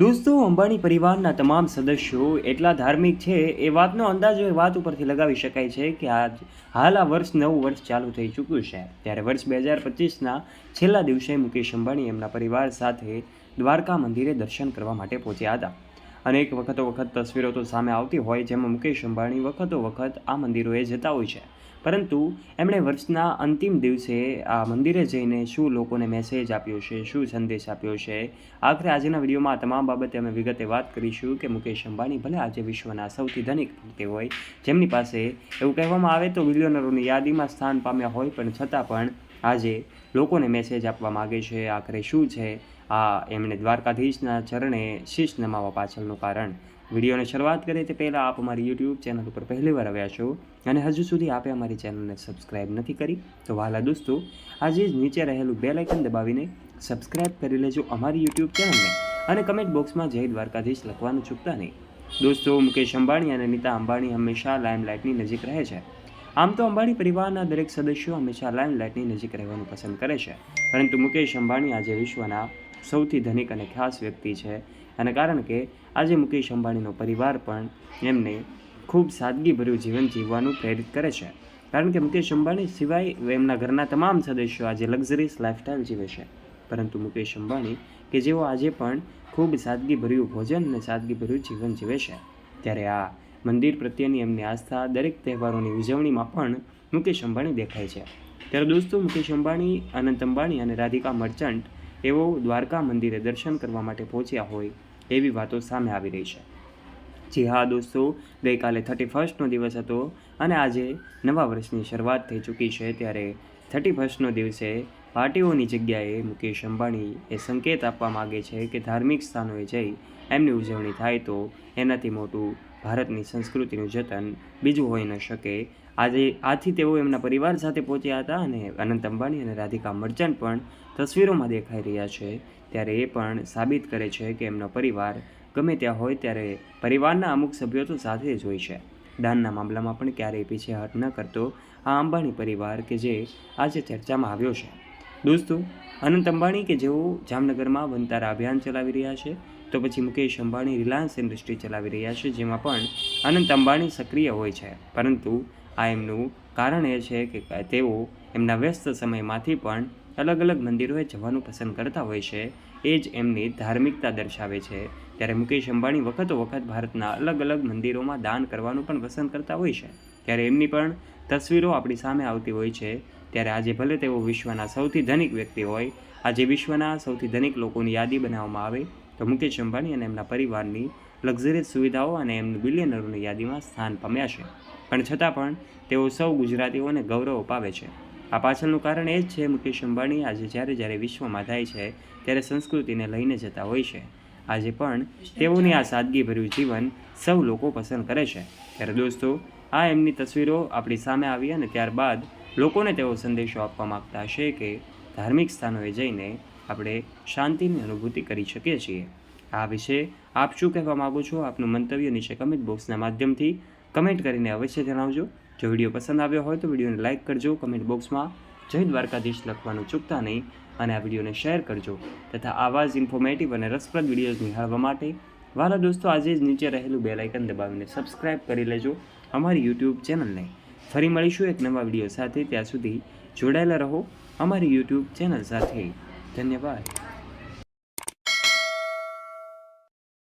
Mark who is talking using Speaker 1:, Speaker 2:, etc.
Speaker 1: દોસ્તો, અંબાણી પરિવારના તમામ સદસ્યો એટલા ધાર્મિક છે એ વાતનો અંદાજો એ વાત ઉપરથી લગાવી શકાય છે કે હાલ આ વર્ષ નવું વર્ષ ચાલુ થઈ ચૂક્યું છે. ત્યારે વર્ષ 2025ના છેલ્લા દિવસે મુકેશ અંબાણી એમના પરિવાર સાથે દ્વારકા મંદિરે દર્શન કરવા માટે પહોંચ્યા હતા. અનેક વખત તસવીરો તો સામે આવતી હોય જેમાં મુકેશ અંબાણી વખત આ મંદિરોએ જતા હોય છે. પરંતુ એમણે વર્ષના અંતિમ દિવસે આ મંદિરે જઈને શું લોકોને મેસેજ આપ્યો છે, શું સંદેશ આપ્યો છે, આખરે આજના વિડીયોમાં આ તમામ બાબતે અમે વિગતે વાત કરીશું કે મુકેશ અંબાણી ભલે આજે વિશ્વના સૌથી ધનિક વ્યક્તિ હોય, જેમની પાસે એવું કહેવામાં આવે તો બિલિયનરોની યાદીમાં સ્થાન પામ્યા હોય, પણ છતાં પણ આજે લોકોને મેસેજ આપવા માગે છે. આખરે શું છે આ એમણે દ્વારકાધીશના ચરણે શીશ નમાવવા પાછળનું કારણ? વિડીયોની શરૂઆત કરીએ તે પહેલાં આપ અમારી યુટ્યુબ ચેનલ ઉપર પહેલીવાર આવ્યા છો અને હજુ સુધી આપે અમારી ચેનલને સબસ્ક્રાઈબ નથી કરી તો વહાલા દોસ્તો, આજે જ નીચે રહેલું બેલ આઇકન દબાવીને સબસ્ક્રાઈબ કરી લેજો અમારી યુટ્યુબ ચેનલને અને કમેન્ટ બોક્સમાં જય દ્વારકાધીશ લખવાનું ચૂકતા નહીં. દોસ્તો, મુકેશ અંબાણી અને નીતા અંબાણી હંમેશા લાઇમલાઇટની નજીક રહે છે. આમ તો અંબાણી પરિવારના દરેક સદસ્યો હંમેશા લાઇમલાઇટની નજીક રહેવાનું પસંદ કરે છે, પરંતુ મુકેશ અંબાણી આજે વિશ્વના સૌથી ધનિક અને ખાસ વ્યક્તિ છે. અને કારણ કે આજે મુકેશ અંબાણીનો પરિવાર પણ એમને ખૂબ સાદગીભર્યું જીવન જીવવાનું પ્રેરિત કરે છે. કારણ કે મુકેશ અંબાણી સિવાય એમના ઘરના તમામ સદસ્યો આજે લક્ઝરીસ લાઈફસ્ટાઈલ જીવે છે, પરંતુ મુકેશ અંબાણી કે જેઓ આજે પણ ખૂબ સાદગીભર્યું ભોજન અને સાદગીભર્યું જીવન જીવે છે. ત્યારે આ મંદિર પ્રત્યેની એમની આસ્થા દરેક તહેવારોની ઉજવણીમાં પણ મુકેશ અંબાણી દેખાય છે. ત્યારે દોસ્તો, મુકેશ અંબાણી, અનંત અંબાણી અને રાધિકા મર્ચન્ટ એવો દ્વારકા મંદિરે દર્શન કરવા માટે પહોંચ્યા હોય એવી વાતો સામે આવી રહી છે. જી હા દોસ્તો, ગઈકાલે 31નો દિવસ હતો અને આજે નવા વર્ષની શરૂઆત થઈ ચૂકી છે. ત્યારે 31નો દિવસે પાર્ટીઓની જગ્યાએ મુકેશ અંબાણી એ સંકેત આપવા માગે છે કે ધાર્મિક સ્થાનોએ જઈ એમની ઉજવણી થાય તો એનાથી મોટું ભારતની સંસ્કૃતિનું જતન બીજું હોઈ ન શકે. આથી તેઓ એમના પરિવાર સાથે પહોંચ્યા હતા અને અનંત અંબાણી અને રાધિકા મર્ચન્ટ પણ તસવીરોમાં દેખાઈ રહ્યા છે. ત્યારે એ પણ સાબિત કરે છે કે એમનો પરિવાર ગમે ત્યાં હોય ત્યારે પરિવારના અમુક સભ્યો તો સાથે જ હોય છે. દાનના મામલામાં પણ ક્યારેય પીછેહટ ન કરતો આ અંબાણી પરિવાર કે જે આજે ચર્ચામાં આવ્યો છે. દોસ્તો, અનંત અંબાણી કે જેઓ જામનગરમાં વનતારા અભિયાન ચલાવી રહ્યા છે, તો પછી મુકેશ અંબાણી રિલાયન્સ ઇન્ડસ્ટ્રી ચલાવી રહ્યા છે, જેમાં પણ અનંત અંબાણી સક્રિય હોય છે. પરંતુ આ એમનું કારણ એ છે કે તેઓ એમના વ્યસ્ત સમયમાંથી પણ અલગ અલગ મંદિરોએ જવાનું પસંદ કરતા હોય છે. એ જ એમની ધાર્મિકતા દર્શાવે છે. ત્યારે મુકેશ અંબાણી વખત ભારતના અલગ અલગ મંદિરોમાં દાન કરવાનું પણ પસંદ કરતા હોય છે. ત્યારે એમની પણ તસવીરો આપણી સામે આવતી હોય છે. ત્યારે આજે ભલે તેઓ વિશ્વના સૌથી ધનિક વ્યક્તિ હોય, આજે વિશ્વના સૌથી ધનિક લોકોની યાદી બનાવવામાં આવે તો મુકેશ અંબાણી અને એમના પરિવારની લક્ઝરીઝ સુવિધાઓ અને એમનું બિલિયનરોની યાદીમાં સ્થાન પામ્યા છે. પણ છતાં પણ તેઓ સૌ ગુજરાતીઓને ગૌરવ અપાવે છે. આ પાછળનું કારણ એ જ છે મુકેશ અંબાણી આજે જ્યારે વિશ્વમાં થાય છે ત્યારે સંસ્કૃતિને લઈને જતા હોય છે. આજે પણ તેઓની આ સાદગીભર્યું જીવન સૌ લોકો પસંદ કરે છે. ત્યારે દોસ્તો, આ એમની તસવીરો આપણી સામે આવી અને ત્યારબાદ લોકોને તેઓ સંદેશો આપવા માગતા હશે કે ધાર્મિક સ્થાનોએ જઈને આપણે શાંતિની અનુભૂતિ કરી શકીએ છીએ. આ વિશે આપ શું કહેવા માગો છો? આપનું મંતવ્ય નીચે કમેન્ટ બોક્સના માધ્યમથી કમેન્ટ કરીને અવશ્ય જણાવજો. જો વિડીયો પસંદ આવ્યો હોય તો વિડીયોને લાઇક કરજો, કમેન્ટ બોક્સમાં જય દ્વારકાધીશ લખવાનું ચૂકતા નહીં અને આ વિડીયોને શેર કરજો. તથા આવા જ ઇન્ફોર્મેટિવ અને રસપ્રદ વિડીયોઝ નિહાળવા માટે વાલા દોસ્તો આજે જ નીચે રહેલું બેલ આઇકન દબાવીને સબસ્ક્રાઈબ કરી લેજો અમારી યુટ્યુબ ચેનલને. ફરી મળીશું એક નવા વિડીયો સાથે. ત્યાં સુધી જોડાયેલા રહો અમારી યુટ્યુબ ચેનલ સાથે. ધન્યવાદ.